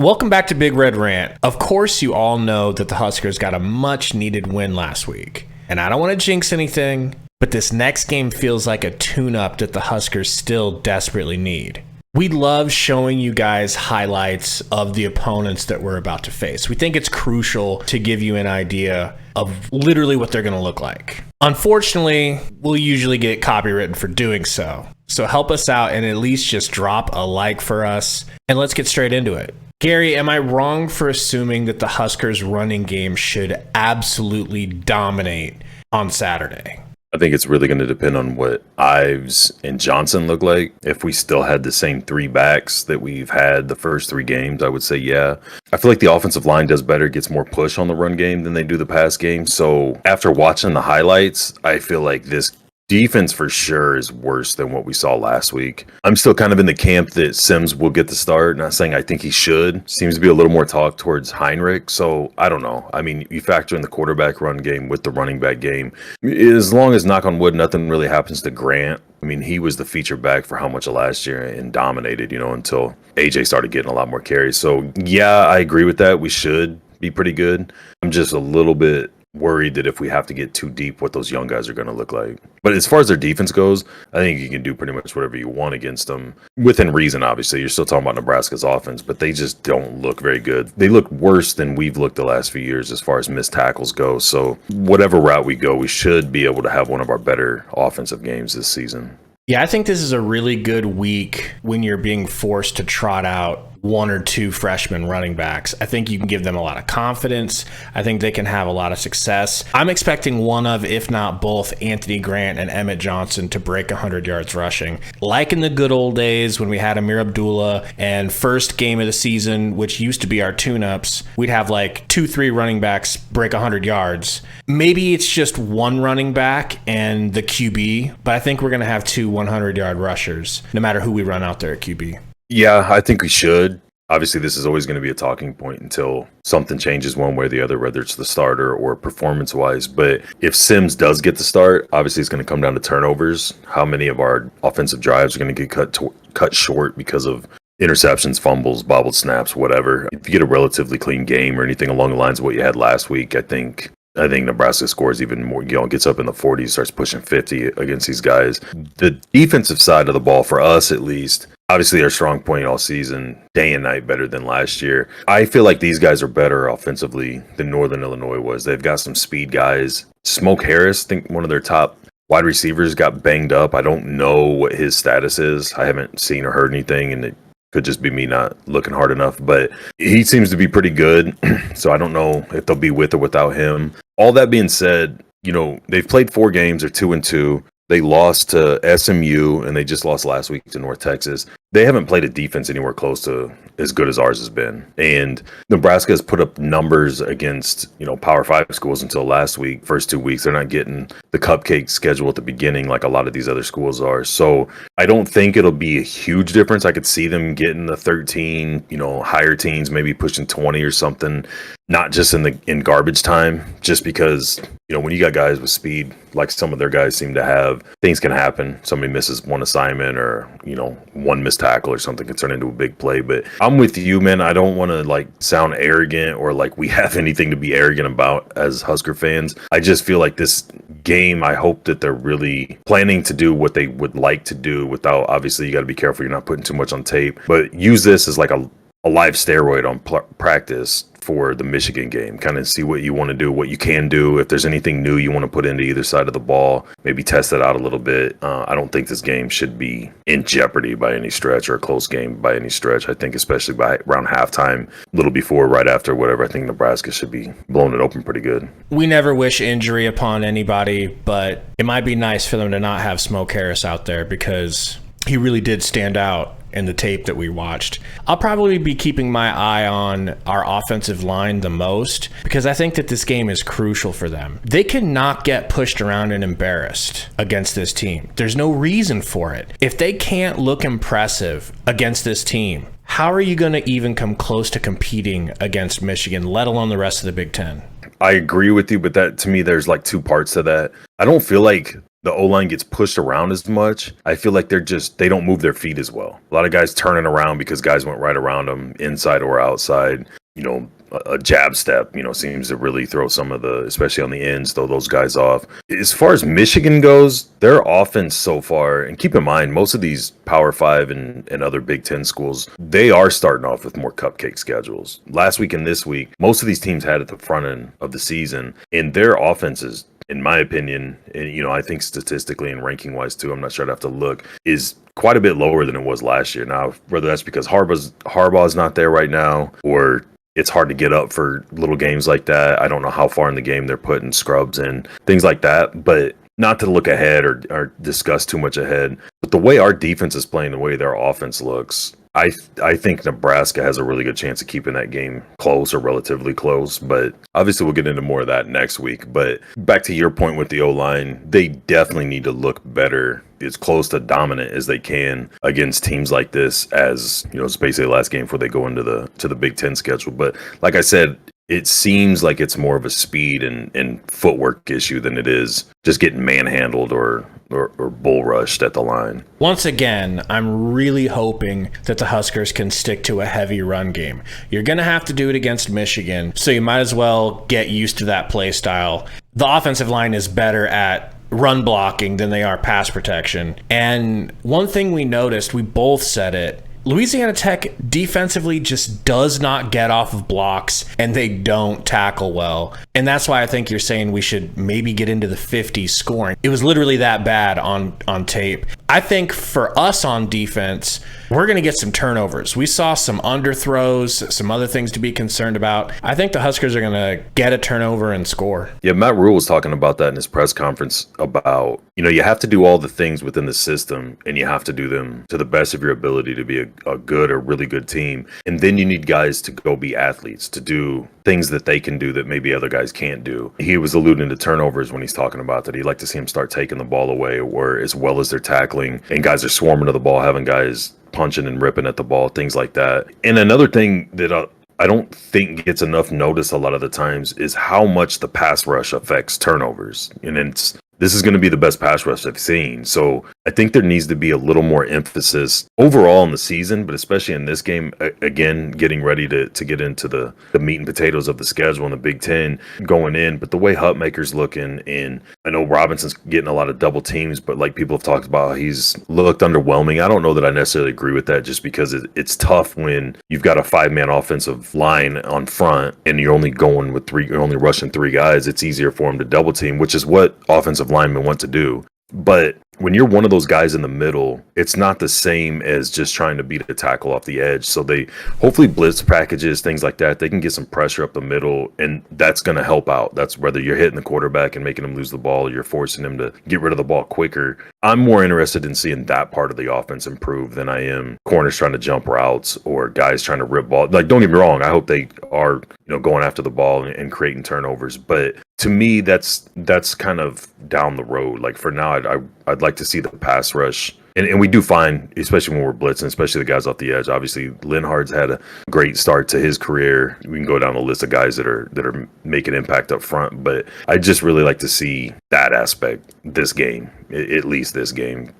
Welcome back to Big Red Rant. Of course, you all know that the Huskers got a much-needed win last week. And I don't want to jinx anything, but this next game feels like a tune-up that the Huskers still desperately need. We love showing you guys highlights of the opponents that we're about to face. We think it's crucial to give you an idea of literally what they're going to look like. Unfortunately, we'll usually get copywritten for doing so. So help us out and at least just drop a like for us, and let's get straight into it. Gary, am I wrong for assuming that the Huskers running game should absolutely dominate on Saturday? I think it's really going to depend on what Ives and Johnson look like. If we still had the same three backs that we've had the first three games, I would say yeah. I feel like the offensive line does better, gets more push on the run game than they do the pass game. So after watching the highlights, I feel like this defense for sure is worse than what we saw last week. I'm still kind of in the camp that Sims will get the start. Not saying I think he should. Seems to be a little more talk towards Heinrich. So I don't know. I mean, you factor in the quarterback run game with the running back game. As long as, knock on wood, nothing really happens to Grant. I mean, he was the feature back for how much of last year and dominated, until AJ started getting a lot more carries. So yeah, I agree with that. We should be pretty good. I'm just a little bit worried that if we have to get too deep, what those young guys are going to look like. But as far as their defense goes, I think you can do pretty much whatever you want against them within reason. Obviously, you're still talking about Nebraska's offense, but they just don't look very good. They look worse than we've looked the last few years as far as missed tackles go. So whatever route we go, we should be able to have one of our better offensive games this season. Yeah, I think this is a really good week when you're being forced to trot out one or two freshman running backs. I think you can give them a lot of confidence. I think they can have a lot of success. I'm expecting one of, if not both, Anthony Grant and Emmett Johnson to break 100 yards rushing. Like in the good old days when we had Amir Abdullah and first game of the season, which used to be our tune-ups, we'd have like 2-3 running backs break 100 yards. Maybe it's just one running back and the QB, but I think we're going to have two 100-yard rushers, no matter who we run out there at QB. Yeah, I think we should. Obviously, this is always going to be a talking point until something changes one way or the other, whether it's the starter or performance-wise. But if Sims does get the start, obviously it's going to come down to turnovers. How many of our offensive drives are going to get cut short because of interceptions, fumbles, bobbled snaps, whatever? If you get a relatively clean game or anything along the lines of what you had last week, I think Nebraska scores even more, gets up in the 40s, starts pushing 50 against these guys. The defensive side of the ball, for us at least, obviously our strong point all season, day and night better than last year. I feel like these guys are better offensively than Northern Illinois was. They've got some speed guys. Smoke Harris, I think one of their top wide receivers got banged up. I don't know what his status is. I haven't seen or heard anything, and it could just be me not looking hard enough, but he seems to be pretty good. So I don't know if they'll be with or without him. All that being said, they've played 4 games, they're 2-2. They lost to SMU, and they just lost last week to North Texas. They haven't played a defense anywhere close to as good as ours has been. And Nebraska has put up numbers against, Power 5 schools until last week. First 2 weeks, they're not getting the cupcake schedule at the beginning like a lot of these other schools are. So I don't think it'll be a huge difference. I could see them getting the 13, higher teens, maybe pushing 20 or something. Not just in garbage time, just because, when you got guys with speed, like some of their guys seem to have, things can happen. Somebody misses one assignment or, one missed tackle or something can turn into a big play. But I'm with you, man. I don't want to sound arrogant or like we have anything to be arrogant about as Husker fans. I just feel like this game, I hope that they're really planning to do what they would like to do without, obviously, you got to be careful you're not putting too much on tape, but use this as like a live steroid on practice for the Michigan game. Kind of see what you want to do, what you can do. If there's anything new you want to put into either side of the ball, maybe test it out a little bit. I don't think this game should be in jeopardy by any stretch or a close game by any stretch. I think especially by around halftime, a little before, right after, whatever, I think Nebraska should be blowing it open pretty good. We never wish injury upon anybody, but it might be nice for them to not have Smoke Harris out there because he really did stand out in the tape that we watched. I'll probably be keeping my eye on our offensive line the most because I think that this game is crucial for them. They cannot get pushed around and embarrassed against this team. There's no reason for it. If they can't look impressive against this team, how are you going to even come close to competing against Michigan, let alone the rest of the Big Ten? I agree with you, but that to me, there's 2 parts to that. I don't feel like the O-line gets pushed around as much, I feel like they don't move their feet as well. A lot of guys turning around because guys went right around them, inside or outside. A jab step, seems to really throw some of the, especially on the ends, throw those guys off. As far as Michigan goes, their offense so far, and keep in mind, most of these Power 5 and other Big Ten schools, they are starting off with more cupcake schedules. Last week and this week, most of these teams had at the front end of the season, and their offenses, in my opinion, and I think statistically and ranking wise too, I'm not sure, I'd have to look, is quite a bit lower than it was last year. Now, whether that's because Harbaugh's not there right now, or it's hard to get up for little games like that. I don't know how far in the game they're putting scrubs and things like that, but not to look ahead or discuss too much ahead. But the way our defense is playing, the way their offense looks, I think Nebraska has a really good chance of keeping that game close or relatively close. But obviously we'll get into more of that next week. But back to your point with the O-line, they definitely need to look better, as close to dominant as they can against teams like this, as it's basically the last game before they go into the Big Ten schedule. But like I said, it seems like it's more of a speed and footwork issue than it is just getting manhandled or bull rushed at the line. Once again, I'm really hoping that the Huskers can stick to a heavy run game. You're going to have to do it against Michigan, so you might as well get used to that play style. The offensive line is better at run blocking than they are pass protection. And one thing we noticed, we both said it, Louisiana Tech defensively just does not get off of blocks, and they don't tackle well. And that's why I think you're saying we should maybe get into the 50s scoring. It was literally that bad on tape. I think for us on defense, we're going to get some turnovers. We saw some underthrows, some other things to be concerned about. I think the Huskers are going to get a turnover and score. Yeah, Matt Rule was talking about that in his press conference about, you have to do all the things within the system, and you have to do them to the best of your ability to be a good or really good team. And then you need guys to go be athletes, to do things that they can do that maybe other guys can't do. He was alluding to turnovers when he's talking about that. He'd like to see them start taking the ball away, or as well as they're tackling, and guys are swarming to the ball, having guys punching and ripping at the ball, things like that. And another thing that I don't think gets enough notice a lot of the times is how much the pass rush affects turnovers. And this is going to be the best pass rush I've seen. So I think there needs to be a little more emphasis overall in the season, but especially in this game, again, getting ready to get into the meat and potatoes of the schedule in the Big Ten going in. But the way Hutmaker's looking, and I know Robinson's getting a lot of double teams, but like people have talked about, he's looked underwhelming. I don't know that I necessarily agree with that, just because it's tough when you've got a 5-man offensive line on front and you're only rushing 3 guys. It's easier for them to double team, which is what offensive linemen want to do. But when you're one of those guys in the middle, it's not the same as just trying to beat a tackle off the edge. So they hopefully blitz packages, things like that. They can get some pressure up the middle, and that's going to help out. That's whether you're hitting the quarterback and making him lose the ball, or you're forcing him to get rid of the ball quicker. I'm more interested in seeing that part of the offense improve than I am corners trying to jump routes or guys trying to rip ball. Like, don't get me wrong, I hope they are going after the ball and creating turnovers, but to me, that's kind of down the road. Like, for now, I'd like to see the pass rush. And we do find, especially when we're blitzing, especially the guys off the edge. Obviously, Linhard's had a great start to his career. We can go down the list of guys that are making impact up front. But I just really like to see that aspect this game, at least this game,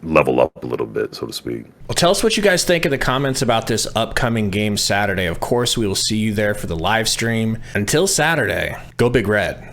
level up a little bit, so to speak. Well, tell us what you guys think in the comments about this upcoming game Saturday. Of course, we will see you there for the live stream. Until Saturday, go Big Red.